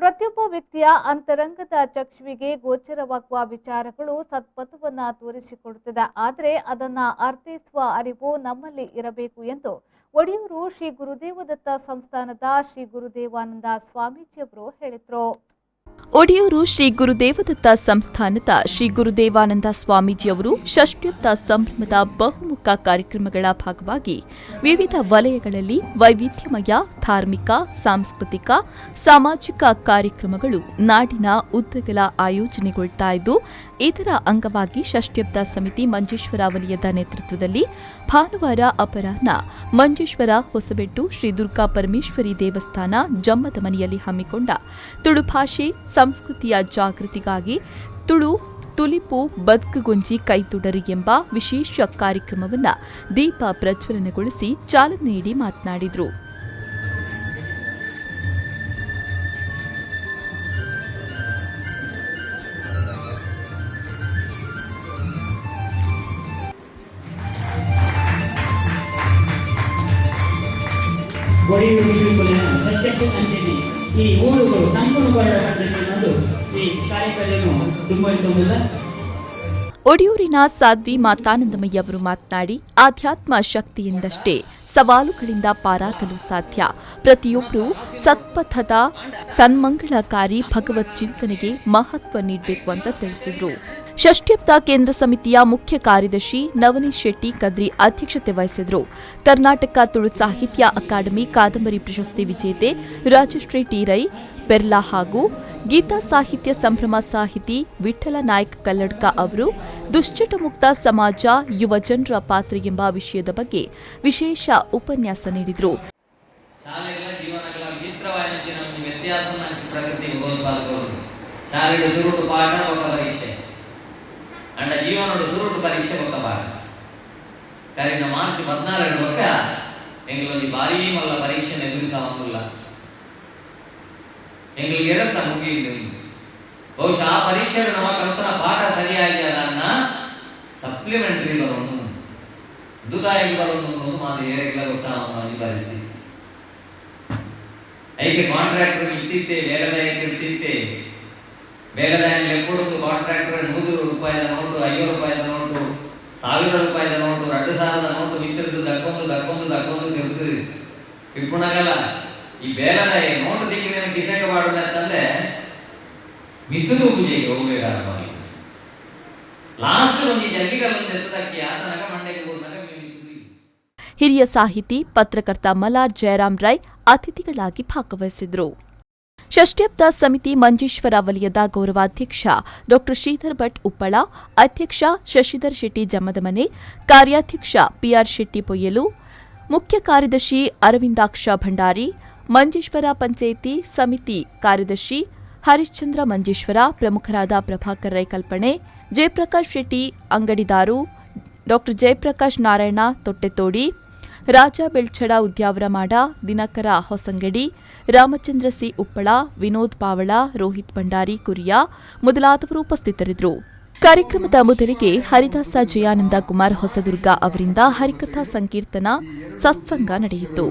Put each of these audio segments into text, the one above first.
ಪ್ರತಿಯೊಬ್ಬ ವ್ಯಕ್ತಿಯ ಅಂತರಂಗದ ಚಕ್ಷುವಿಗೆ ಗೋಚರವಾಗುವ ವಿಚಾರಗಳು ಸತ್ಪಥವನ್ನು ತೋರಿಸಿಕೊಡುತ್ತದೆ. ಆದರೆ ಅದನ್ನು ಅರ್ಥೈಸುವ ಅರಿವು ನಮ್ಮಲ್ಲಿ ಇರಬೇಕು ಎಂದು ಒಡಿಯೂರು ಶ್ರೀ ಗುರುದೇವದತ್ತ ಸಂಸ್ಥಾನದ ಶ್ರೀ ಗುರುದೇವಾನಂದ ಸ್ವಾಮೀಜಿಯವರು ಹೇಳಿದರು. ಒಡಿಯೂರು ಶ್ರೀ ಗುರುದೇವದತ್ತ ಸಂಸ್ಥಾನದ ಶ್ರೀ ಗುರುದೇವಾನಂದ ಸ್ವಾಮೀಜಿಯವರು ಷಷ್ಠ್ಯಬ್ದ ಸಂಭ್ರಮದ ಬಹುಮುಖ ಕಾರ್ಯಕ್ರಮಗಳ ಭಾಗವಾಗಿ ವಿವಿಧ ವಲಯಗಳಲ್ಲಿ ವೈವಿಧ್ಯಮಯ ಧಾರ್ಮಿಕ, ಸಾಂಸ್ಕೃತಿಕ, ಸಾಮಾಜಿಕ ಕಾರ್ಯಕ್ರಮಗಳು ನಾಡಿನ ಉದ್ದಗಲ ಆಯೋಜನೆಗೊಳ್ತಾ ಇದ್ದು, ಇದರ ಅಂಗವಾಗಿ ಷಷ್ಠ್ಯಬ್ದ ಸಮಿತಿ ಮಂಜೇಶ್ವರ ವಲಯದ ನೇತೃತ್ವದಲ್ಲಿ ಭಾನುವಾರ ಅಪರಾಹ್ನ ಮಂಜೇಶ್ವರ ಹೊಸಬೆಟ್ಟು ಶ್ರೀ ದುರ್ಗಾ ಪರಮೇಶ್ವರಿ ದೇವಸ್ಥಾನ ಜಮ್ಮದ ಮನೆಯಲ್ಲಿ ಹಮ್ಮಿಕೊಂಡ ತುಳು ಭಾಷೆ ಸಂಸ್ಕೃತಿಯ ಜಾಗೃತಿಗಾಗಿ ತುಳು ತುಲಿಪು ಬದುಕುಗೊಂಜಿ ಕೈತೊಡರಿ ಎಂಬ ವಿಶೇಷ ಕಾರ್ಯಕ್ರಮವನ್ನು ದೀಪ ಪ್ರಜ್ವಲನಗೊಳಿಸಿ ಚಾಲನೆ ನೀಡಿ ಮಾತನಾಡಿದರು. ಒಡಿಯೂರು ಸಸ್ಯಕ್ಕೆ ಅಂತಿದೆ ಈ ಊರುಗಳು ಸಂಪೂರ್ಣ ಪಡೆದು ಈ ಕಾರ್ಯಕ್ರಮವನ್ನು ತುಂಬಲಿಸುವುದಿಲ್ಲ. ಒಡಿಯೂರಿನ ಸಾಧ್ವಿ ಮಾತಾನಂದಮಯ್ಯ ಅವರು ಮಾತನಾಡಿ, ಆಧ್ಯಾತ್ಮ ಶಕ್ತಿಯಿಂದಷ್ಟೇ ಸವಾಲುಗಳಿಂದ ಪಾರಾಗಲು ಸಾಧ್ಯ. ಪ್ರತಿಯೊಬ್ಬರೂ ಸತ್ಪಥದ ಸನ್ಮಂಗಳಕಾರಿ ಭಗವತ್ ಚಿಂತನೆಗೆ ಮಹತ್ವ ನೀಡಬೇಕು ಅಂತ ತಿಳಿಸಿದರು. ಷಷ್ಠ್ಯಬ್ದ ಕೇಂದ್ರ ಸಮಿತಿಯ ಮುಖ್ಯ ಕಾರ್ಯದರ್ಶಿ ನವನೀಶ್ ಶೆಟ್ಟಿ ಕದ್ರಿ ಅಧ್ಯಕ್ಷತೆ ವಹಿಸಿದರು. ಕರ್ನಾಟಕ ತುಳು ಸಾಹಿತ್ಯ ಅಕಾಡೆಮಿ ಕಾದಂಬರಿ ಪ್ರಶಸ್ತಿ ವಿಜೇತೆ ರಾಜಶ್ರೀ ಟಿ ರೈ ಪೆರ್ಲಾ ಹಾಗೂ ಗೀತಾ ಸಾಹಿತ್ಯ ಸಂಭ್ರಮ ಸಾಹಿತಿ ವಿಠಲ ನಾಯ್ಕ ಕಲ್ಲಡ್ಕ ಅವರು ದುಶ್ಚಟ ಮುಕ್ತ ಸಮಾಜ ಯುವ ಜನರ ಪಾತ್ರ ಎಂಬ ವಿಷಯದ ಬಗ್ಗೆ ವಿಶೇಷ ಉಪನ್ಯಾಸ ನೀಡಿದರು. ಜೀವನೋಡು ಸುರುಟು ಪರೀಕ್ಷೆ ಗೊತ್ತ ಪಾಠ ಕರೆನ ಮಾರ್ಚ್ 14 ವರೆಗ ಎಂಗ್ಲೊಂದು ಭಾರಿ ಮಲ್ಲ ಪರೀಕ್ಷೆ ಎದುರಿಸಲ್ಲ ಎಂಗ್ಲಿಗೆ ಇರತ್ತ ಮುಗಿಯಿದ್ದು. ಬಹುಶಃ ಆ ಪರೀಕ್ಷೆಗಳು ನಮ್ಮ ಕಲ್ತನ ಪಾಠ ಸರಿಯಾಗಿ ಅದನ್ನ ಸಪ್ಲಿಮೆಂಟರಿ ಬರೋನು ದುದಾಯಿ ಬರೋನು ಮಾದು ಏರೆಲ್ಲ ಗೊತ್ತಾವ ಈ ಪರಿಸ್ಥಿತಿ ಐಕೆ ಕಾಂಟ್ರಾಕ್ಟರ್ ಇತ್ತಿತ್ತೆ ಬೇಗದಾಯ ಇರ್ತಿತ್ತೆ ಬೇಗದಾಯಲ್ಲಿ ಎಪ್ಪೊಂದು ಕಾಂಟ್ರಾಕ್ಟರ್ 100 ರೂಪಾಯಿದ ನೋಟು 50 ರೂಪಾಯಿದ ನೋಟು 1000 ರೂಪಾಯಿದ ನೋಟು 2000 ನೋಟು ಮಿತ್ರದ್ದು ದಕ್ಕೊಂದು ತಿರುತ್ತದೆ ಇಪ್ಪುಣಗಲ್ಲ ಈ ಬೇಗದಾಯ ನೋಟು ತಿಂಗಳಿನ ಡಿಸೈಡ್ ಮಾಡೋಣ ಅಂತಂದ್ರೆ ಮಿತ್ರರು ಪೂಜೆಗೆ ಹೋಗ್ಬೇಕಾಗಿ ಲಾಸ್ಟ್ ಒಂದು ಜಗ್ಗಿಗಳನ್ನು ಎತ್ತದಕ್ಕೆ ಆತನಗ ಮಂಡ್ಯಕ್ಕೆ ಹೋದಾಗ ಹಿರಿಯ ಸಾಹಿತಿ ಪತ್ರಕರ್ತ ಮಲಾರ್ ಜಯರಾಮ್ ರೈ ಅತಿಥಿಗಳಾಗಿ ಭಾಗವಹಿಸಿದರು. ಷಷ್ಠ್ಯಬ್ದ ಸಮಿತಿ ಮಂಜೇಶ್ವರ ವಲಯದ ಗೌರವಾಧ್ಯಕ್ಷ ಡಾ ಶ್ರೀಧರ್ ಭಟ್ ಉಪ್ಪಳ, ಅಧ್ಯಕ್ಷ ಶಶಿಧರ್ ಶೆಟ್ಟಿ ಜಮ್ಮದಮನೆ, ಕಾರ್ಯಾಧ್ಯಕ್ಷ ಪಿಆರ್ ಶೆಟ್ಟಿ ಪೊಯ್ಯಲು, ಮುಖ್ಯ ಕಾರ್ಯದರ್ಶಿ ಅರವಿಂದಾಕ್ಷ ಭಂಡಾರಿ, ಮಂಜೇಶ್ವರ ಪಂಚಾಯಿತಿ ಸಮಿತಿ ಕಾರ್ಯದರ್ಶಿ ಹರಿಶ್ಚಂದ್ರ ಮಂಜೇಶ್ವರ, ಪ್ರಮುಖರಾದ ಪ್ರಭಾಕರ್ ರೈ ಕಲ್ಪಣೆ, ಜಯಪ್ರಕಾಶ್ ಶೆಟ್ಟಿ ಅಂಗಡಿದಾರು, ಡಾ ಜಯಪ್ರಕಾಶ್ ನಾರಾಯಣ ತೊಟ್ಟೆತೋಡಿ, ರಾಜ ಬೆಳ್ಚಡ ಉದ್ಯಾವರ ಮಾಡ, ದಿನಕರ ಹೊಸಂಗಡಿ, ರಾಮಚಂದ್ರ ಸಿ ಉಪ್ಪಳ, ವಿನೋದ್ ಪಾವಳ, ರೋಹಿತ್ ಭಂಡಾರಿ ಕುರಿಯಾ ಮೊದಲಾದವರು ಉಪಸ್ಥಿತರಿದ್ದರು. ಕಾರ್ಯಕ್ರಮದ ಮೊದಲಿಗೆ ಹರಿದಾಸ ಜಯಾನಂದ ಕುಮಾರ್ ಹೊಸದುರ್ಗ ಅವರಿಂದ ಹರಿಕಥಾ ಸಂಕೀರ್ತನ ಸತ್ಸಂಗ ನಡೆಯಿತು.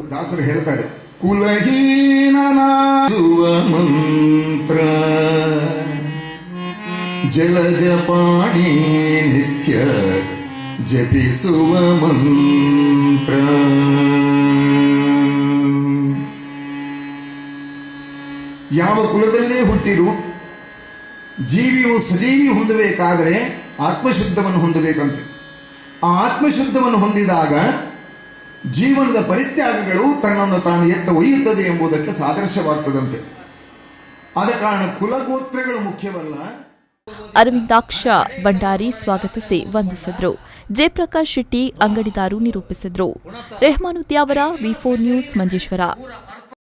ಜಲಜಪಾಣಿ ನಿತ್ಯ ಜಪಿಸುವ ಮಂತ್ರ ಯಾವ ಕುಲದಲ್ಲೇ ಹುಟ್ಟಿರು ಜೀವಿಯು ಸಜೀವಿ ಹೊಂದಬೇಕಾದರೆ ಆತ್ಮಶುದ್ಧವನ್ನು ಹೊಂದಬೇಕಂತೆ. ಆ ಆತ್ಮಶುದ್ಧವನ್ನು ಹೊಂದಿದಾಗ ಜೀವನದ ಪರಿತ್ಯಾಗಗಳು ತನ್ನನ್ನು ತಾನು ಎತ್ತ ಒಯ್ಯುತ್ತದೆ ಎಂಬುದಕ್ಕೆ ಸಾದೃಶ್ಯವಾಗ್ತದಂತೆ. ಆದ ಕಾರಣ ಕುಲಗೋತ್ರಗಳು ಮುಖ್ಯವಲ್ಲ. ಅರವಿಂದಾಕ್ಷ ಭಂಡಾರಿ ಸ್ವಾಗತಿಸಿ ವಂದಿಸಿದ್ರು. ಜಯಪ್ರಕಾಶ್ ಶೆಟ್ಟಿ ಅಂಗಡಿದಾರು ನಿರೂಪಿಸಿದ್ರು. ರೆಹಮಾನ್ ಉದ್ಯಾವರ, ವಿ4 ನ್ಯೂಸ್, ಮಂಜೇಶ್ವರ.